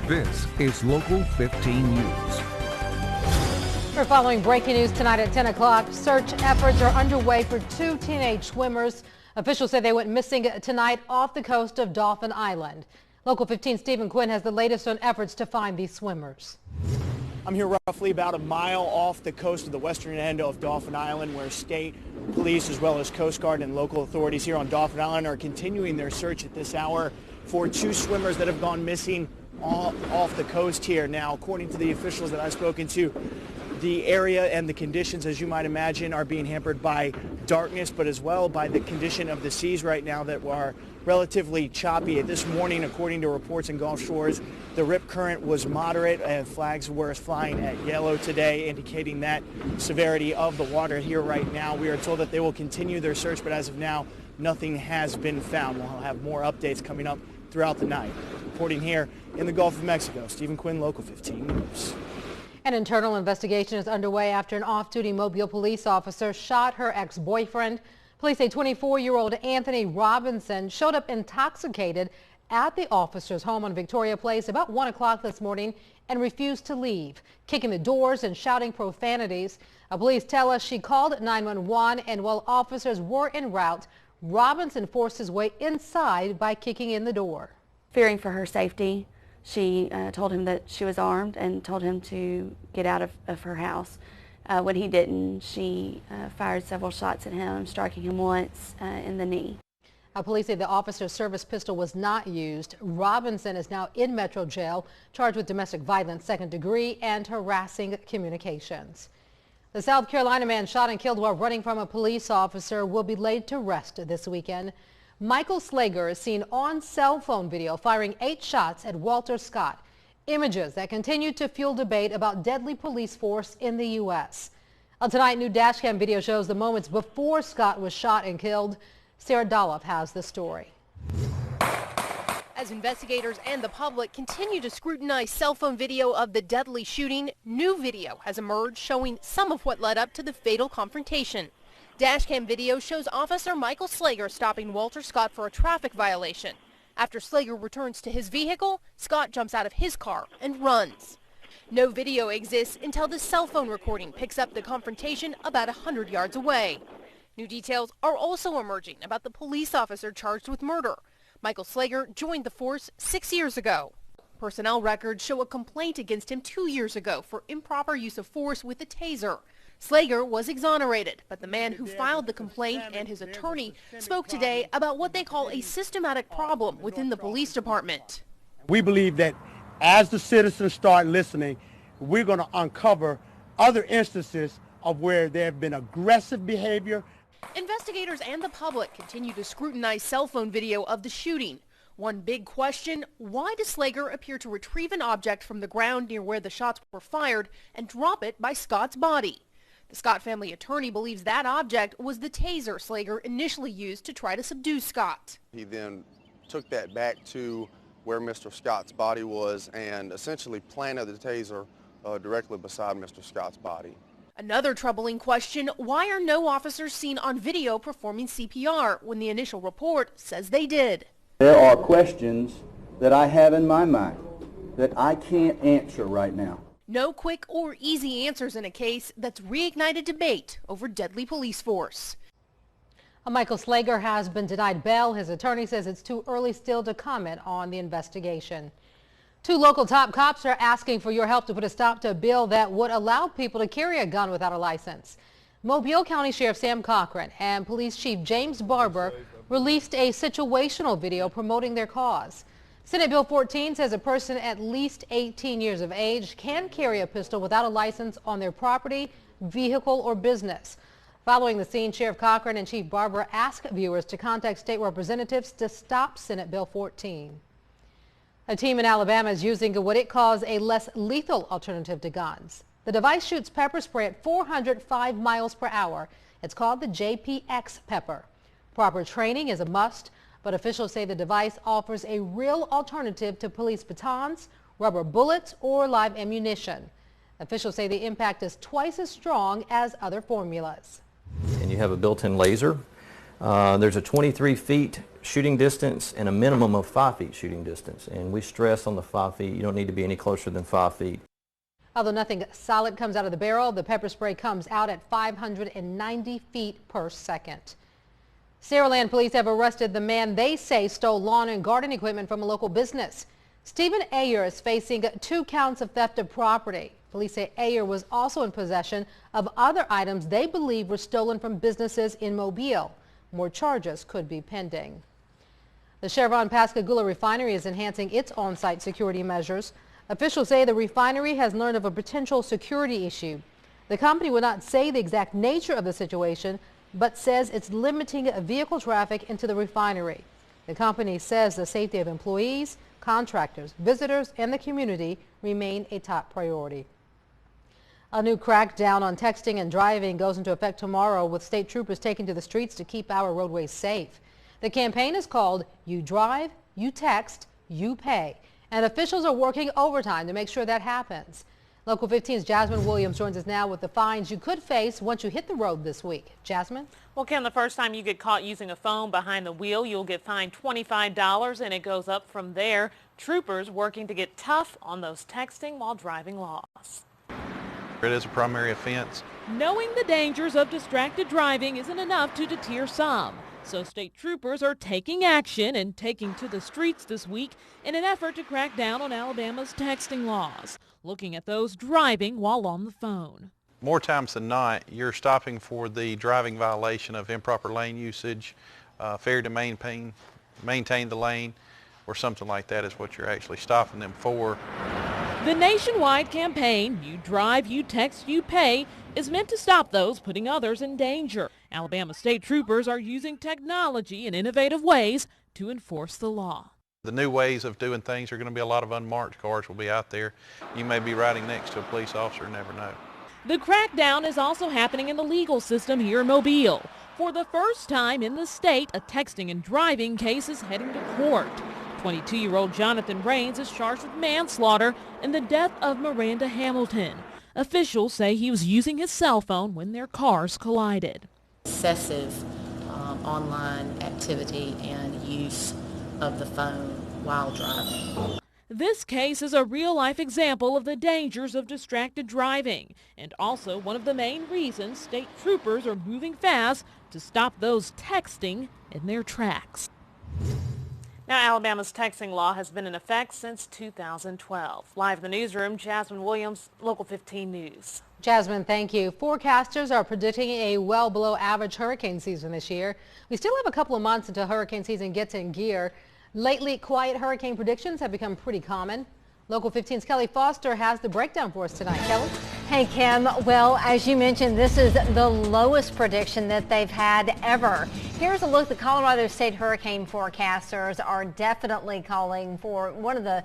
This is Local 15 News. We're following breaking news tonight at 10 o'clock. Search efforts are underway for two teenage swimmers. Officials say they went missing tonight off the coast of Dauphin Island. Local 15 Stephen Quinn has the latest on efforts to find these swimmers. I'm here roughly about a mile off the coast of the western end of Dauphin Island, where state police as well as Coast Guard and local authorities here on Dauphin Island are continuing their search at this hour for two swimmers that have gone missing off the coast here. Now, according to the officials that I've spoken to, the area and the conditions, as you might imagine, are being hampered by darkness, but as well by the condition of the seas right now that are relatively choppy. This morning, according to reports in Gulf Shores, the rip current was moderate and flags were flying at yellow today, indicating that severity of the water here right now. We are told that they will continue their search, but as of now, nothing has been found. We'll have more updates coming up throughout the night. Reporting here in the Gulf of Mexico, Stephen Quinn, Local 15 News. An internal investigation is underway after an off-duty Mobile police officer shot her ex-boyfriend. Police say 24-year-old Anthony Robinson showed up intoxicated at the officer's home on Victoria Place about 1 o'clock this morning and refused to leave, kicking the doors and shouting profanities. Police tell us she called 911, and while officers were en route, Robinson forced his way inside by kicking in the door. Fearing for her safety, she told him that she was armed and told him to get out of her house. When he didn't, she fired several shots at him, striking him once in the knee. Police say the officer's service pistol was not used. Robinson is now in Metro Jail, charged with domestic violence, second degree, and harassing communications. The South Carolina man shot and killed while running from a police officer will be laid to rest this weekend. Michael Slager is seen on cell phone video firing 8 shots at Walter Scott. Images that continue to fuel debate about deadly police force in the U.S. Tonight, new dashcam video shows the moments before Scott was shot and killed. Sarah Doloff has the story. As investigators and the public continue to scrutinize cell phone video of the deadly shooting, new video has emerged showing some of what led up to the fatal confrontation. Dashcam video shows Officer Michael Slager stopping Walter Scott for a traffic violation. After Slager returns to his vehicle, Scott jumps out of his car and runs. No video exists until the cell phone recording picks up the confrontation about 100 yards away. New details are also emerging about the police officer charged with murder. Michael Slager joined the force 6 years ago. Personnel records show a complaint against him 2 years ago for improper use of force with a taser. Slager was exonerated, but the man who filed the complaint and his attorney spoke today about what they call a systematic problem within the police department. We believe that as the citizens start listening, we're going to uncover other instances of where there have been aggressive behavior. Investigators and the public continue to scrutinize cell phone video of the shooting. One big question, why does Slager appear to retrieve an object from the ground near where the shots were fired and drop it by Scott's body? The Scott family attorney believes that object was the taser Slager initially used to try to subdue Scott. He then took that back to where Mr. Scott's body was and essentially planted the taser directly beside Mr. Scott's body. Another troubling question, why are no officers seen on video performing CPR when the initial report says they did? There are questions that I have in my mind that I can't answer right now. No quick or easy answers in a case that's reignited debate over deadly police force. Michael Slager has been denied bail. His attorney says it's too early still to comment on the investigation. 2 local top cops are asking for your help to put a stop to a bill that would allow people to carry a gun without a license. Mobile County Sheriff Sam Cochran and Police Chief James Barber released a situational video promoting their cause. Senate Bill 14 says a person at least 18 years of age can carry a pistol without a license on their property, vehicle, or business. Following the scene, Sheriff Cochran and Chief Barber asked viewers to contact state representatives to stop Senate Bill 14. A team in Alabama is using what it calls a less lethal alternative to guns. The device shoots pepper spray at 405 miles per hour. It's called the JPX pepper. Proper training is a must, but officials say the device offers a real alternative to police batons, rubber bullets, or live ammunition. Officials say the impact is twice as strong as other formulas. And you have a built-in laser. There's a 23 feet shooting distance and a minimum of 5 feet shooting distance. And we stress on the 5 feet. You don't need to be any closer than 5 feet. Although nothing solid comes out of the barrel, the pepper spray comes out at 590 feet per second. Saraland police have arrested the man they say stole lawn and garden equipment from a local business. Stephen Ayer is facing 2 counts of theft of property. Police say Ayer was also in possession of other items they believe were stolen from businesses in Mobile. More charges could be pending. The Chevron Pascagoula refinery is enhancing its on-site security measures. Officials say the refinery has learned of a potential security issue. The company will not say the exact nature of the situation, but says it's limiting vehicle traffic into the refinery. The company says the safety of employees, contractors, visitors, and the community remain a top priority. A new crackdown on texting and driving goes into effect tomorrow, with state troopers taking to the streets to keep our roadways safe. The campaign is called You Drive, You Text, You Pay, and officials are working overtime to make sure that happens. Local 15's Jasmine Williams joins us now with the fines you could face once you hit the road this week. Jasmine? Well, Kim, the first time you get caught using a phone behind the wheel, you'll get fined $25, and it goes up from there. Troopers working to get tough on those texting while driving laws. It is a primary offense. Knowing the dangers of distracted driving isn't enough to deter some. So state troopers are taking action and taking to the streets this week in an effort to crack down on Alabama's texting laws, looking at those driving while on the phone. More times than not, you're stopping for the driving violation of improper lane usage, failure to maintain the lane, or something like that is what you're actually stopping them for. The nationwide campaign, You Drive, You Text, You Pay, is meant to stop those putting others in danger. Alabama state troopers are using technology in innovative ways to enforce the law. The new ways of doing things are going to be a lot of unmarked cars will be out there. You may be riding next to a police officer, never know. The crackdown is also happening in the legal system here in Mobile. For the first time in the state, a texting and driving case is heading to court. 22-year-old Jonathan Rains is charged with manslaughter in the death of Miranda Hamilton. Officials say he was using his cell phone when their cars collided. Excessive online activity and use of the phone while driving. This case is a real-life example of the dangers of distracted driving, and also one of the main reasons state troopers are moving fast to stop those texting in their tracks. Now, Alabama's texting law has been in effect since 2012. Live in the newsroom, Jasmine Williams, Local 15 News. Jasmine, thank you. Forecasters are predicting a well below average hurricane season this year. We still have a couple of months until hurricane season gets in gear. Lately, quiet hurricane predictions have become pretty common. Local 15's Kelly Foster has the breakdown for us tonight. Kelly? Hey, Kim. Well, as you mentioned, this is the lowest prediction that they've had ever. Here's a look. The Colorado State hurricane forecasters are definitely calling for one of the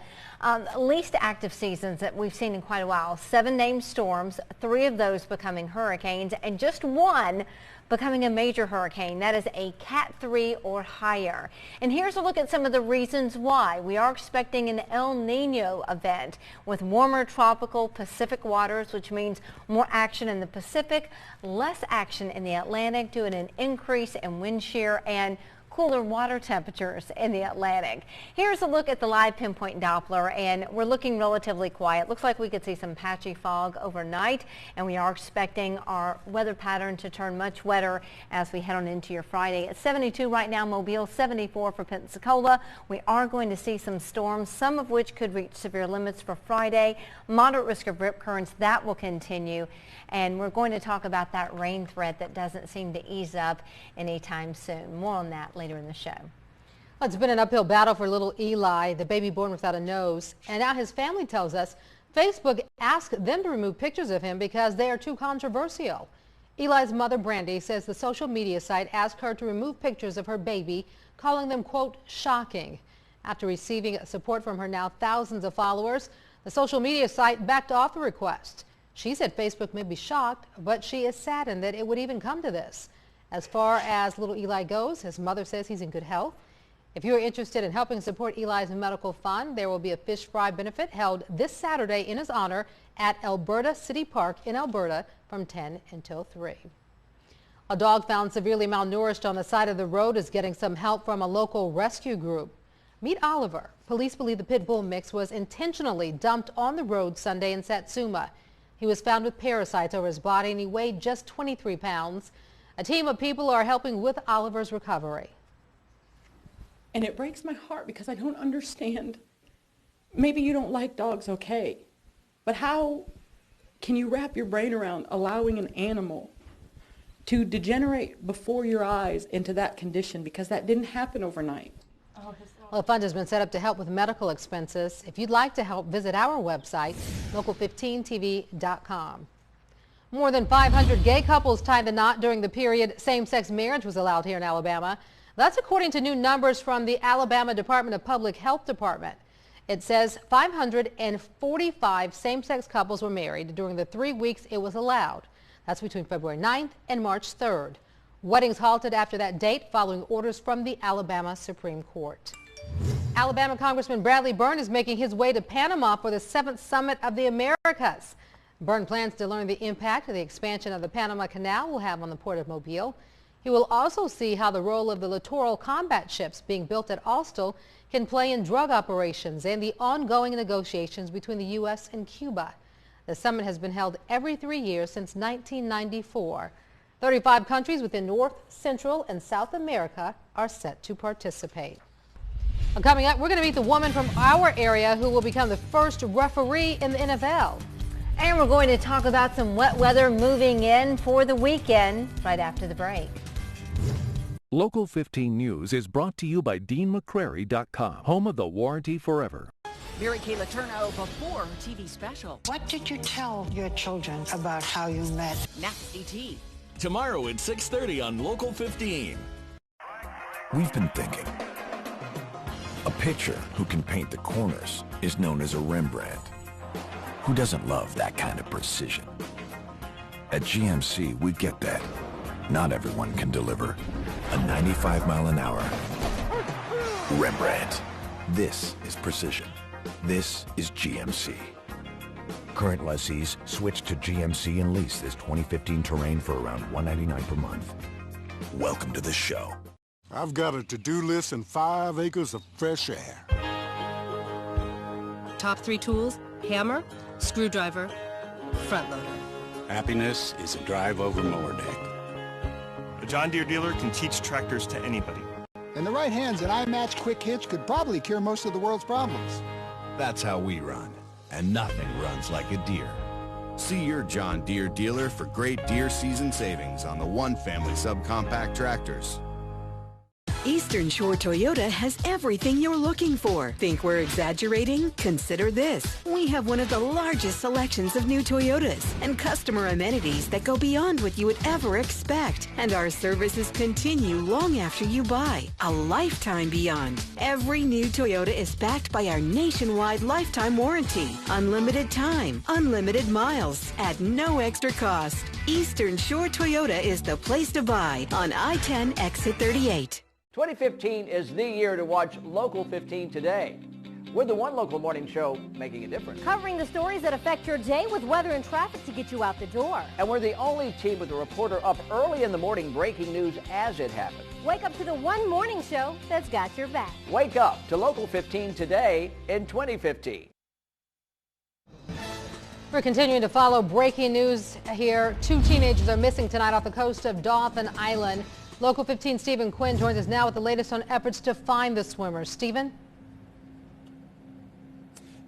least active seasons that we've seen in quite a while. 7 named storms, 3 of those becoming hurricanes, and just 1 becoming a major hurricane. That is a Cat 3 or higher. And here's a look at some of the reasons why. We are expecting an El Nino event with warmer tropical Pacific waters, which means more action in the Pacific, less action in the Atlantic due to an increase in wind shear and cooler water temperatures in the Atlantic. Here's a look at the live pinpoint Doppler, and we're looking relatively quiet. Looks like we could see some patchy fog overnight, and we are expecting our weather pattern to turn much wetter as we head on into your Friday. It's 72 right now, Mobile, 74 for Pensacola. We are going to see some storms, some of which could reach severe limits for Friday. Moderate risk of rip currents, that will continue. And we're going to talk about that rain threat that doesn't seem to ease up anytime soon. More on that later in the show. Well, it's been an uphill battle for little Eli, the baby born without a nose. And now his family tells us Facebook asked them to remove pictures of him because they are too controversial. Eli's mother, Brandy, says the social media site asked her to remove pictures of her baby, calling them, quote, shocking. After receiving support from her now thousands of followers, the social media site backed off the request. She said Facebook may be shocked, but she is saddened that it would even come to this. As far as little Eli goes, his mother says he's in good health. If you are interested in helping support Eli's medical fund, there will be a fish fry benefit held this Saturday in his honor at Alberta City Park in Alberta from 10 until 3. A dog found severely malnourished on the side of the road is getting some help from a local rescue group. Meet Oliver. Police believe the pit bull mix was intentionally dumped on the road Sunday in Satsuma. He was found with parasites over his body and he weighed just 23 pounds. A team of people are helping with Oliver's recovery. And it breaks my heart because I don't understand. Maybe you don't like dogs, okay, but how can you wrap your brain around allowing an animal to degenerate before your eyes into that condition, because that didn't happen overnight? Well, a fund has been set up to help with medical expenses. If you'd like to help, visit our website, local15tv.com. More than 500 gay couples tied the knot during the period same-sex marriage was allowed here in Alabama. That's according to new numbers from the Alabama Department of Public Health Department. It says 545 same-sex couples were married during the 3 weeks it was allowed. That's between February 9th and March 3rd. Weddings halted after that date following orders from the Alabama Supreme Court. Alabama Congressman Bradley Byrne is making his way to Panama for the 7th Summit of the Americas. Byrne plans to learn the impact of the expansion of the Panama Canal will have on the Port of Mobile. He will also see how the role of the littoral combat ships being built at Austell can play in drug operations and the ongoing negotiations between the U.S. and Cuba. The summit has been held every 3 years since 1994. 35 countries within North, Central, and South America are set to participate. Coming up, we're going to meet the woman from our area who will become the first referee in the NFL. And we're going to talk about some wet weather moving in for the weekend right after the break. Local 15 News is brought to you by DeanMcCrary.com, home of the warranty forever. Mary Kay Letourneau before her TV special. What did you tell your children about how you met? Nasty Tea. Tomorrow at 6:30 on Local 15. We've been thinking. A pitcher who can paint the corners is known as a Rembrandt. Who doesn't love that kind of precision? At GMC, we get that. Not everyone can deliver a 95-mile-an-hour Rembrandt. This is precision. This is GMC. Current lessees switch to GMC and lease this 2015 Terrain for around $199 per month. Welcome to the show. I've got a to-do list and 5 acres of fresh air. Top 3 tools: hammer, screwdriver, front loader. Happiness is a drive-over mower deck. A John Deere dealer can teach tractors to anybody. In the right hands, an iMatch Quick Hitch could probably cure most of the world's problems. That's how we run, and nothing runs like a Deere. See your John Deere dealer for great Deere season savings on the One Family subcompact tractors. Eastern Shore Toyota has everything you're looking for. Think we're exaggerating? Consider this. We have one of the largest selections of new Toyotas and customer amenities that go beyond what you would ever expect. And our services continue long after you buy, a lifetime beyond. Every new Toyota is backed by our nationwide lifetime warranty. Unlimited time, unlimited miles, at no extra cost. Eastern Shore Toyota is the place to buy on I-10 Exit 38. 2015 is the year to watch Local 15 today. We're the One Local Morning Show making a difference. Covering the stories that affect your day with weather and traffic to get you out the door. And we're the only team with a reporter up early in the morning breaking news as it happens. Wake up to the one morning show that's got your back. Wake up to Local 15 today in 2015. We're continuing to follow breaking news here. 2 teenagers are missing tonight off the coast of Dauphin Island. Local 15 Stephen Quinn joins us now with the latest on efforts to find the swimmers. Stephen?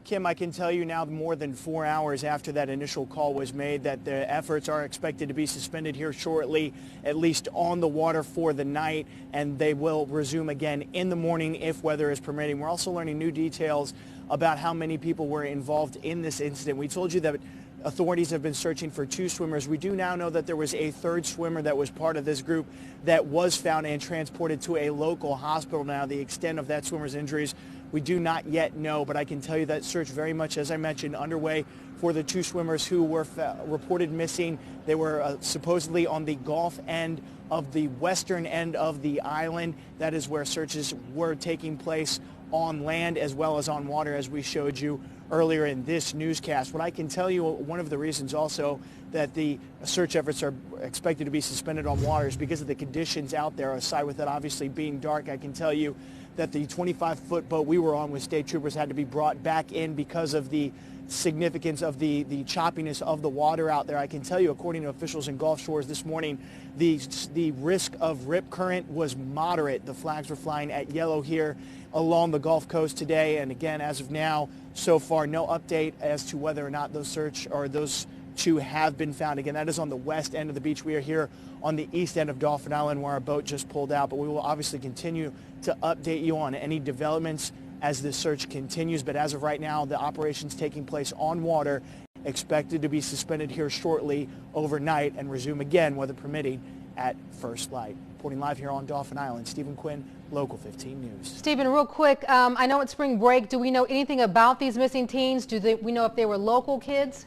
Kim, I can tell you now more than 4 hours after that initial call was made that the efforts are expected to be suspended here shortly, at least on the water for the night, and they will resume again in the morning if weather is permitting. We're also learning new details about how many people were involved in this incident. We told you that authorities have been searching for 2 swimmers. We do now know that there was a 3rd swimmer that was part of this group that was found and transported to a local hospital. Now, the extent of that swimmer's injuries, we do not yet know, but I can tell you that search very much, as I mentioned, underway for the two swimmers who were reported missing. They were supposedly on the Gulf end of the western end of the island. That is where searches were taking place on land as well as on water, as we showed you earlier in this newscast. What I can tell you, one of the reasons also that the search efforts are expected to be suspended on water is because of the conditions out there. Aside with it obviously being dark, I can tell you that the 25-foot boat we were on with state troopers had to be brought back in because of the significance of the choppiness of the water out there. I can tell you, according to officials in Gulf Shores this morning, the risk of rip current was moderate. The flags were flying at yellow here along the Gulf Coast today. And again, as of now, so far, no update as to whether or not those two have been found. Again, that is on the west end of the beach. We are here on the east end of Dauphin Island where our boat just pulled out, but we will obviously continue to update you on any developments as the search continues. But as of right now, the operations taking place on water expected to be suspended here shortly overnight and resume again, weather permitting, at first light. Reporting live here on Dauphin Island, Stephen Quinn, Local 15 News. Stephen, real quick, I know it's spring break. Do we know anything about these missing teens? We know if they were local kids?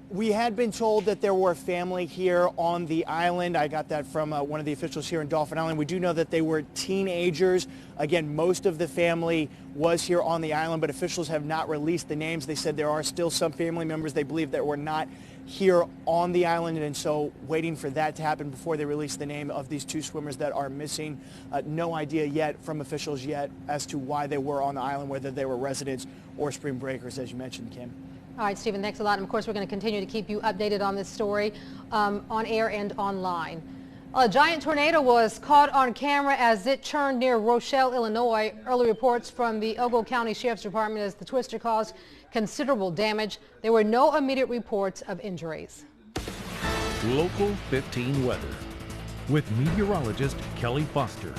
We had been told that there were family here on the island. I got that from one of the officials here in Dauphin Island. We do know that they were teenagers. Again, most of the family was here on the island, but officials have not released the names. They said there are still some family members they believe that were not here on the island, and so waiting for that to happen before they release the name of these two swimmers that are missing. No idea yet from officials yet as to why they were on the island, whether they were residents or spring breakers, as you mentioned, Kim. All right, Stephen, thanks a lot. And of course, we're going to continue to keep you updated on this story on air and online. A giant tornado was caught on camera as it churned near Rochelle, Illinois. Early reports from the Ogle County Sheriff's Department as the twister caused considerable damage. There were no immediate reports of injuries. Local 15 weather with meteorologist Kelly Foster.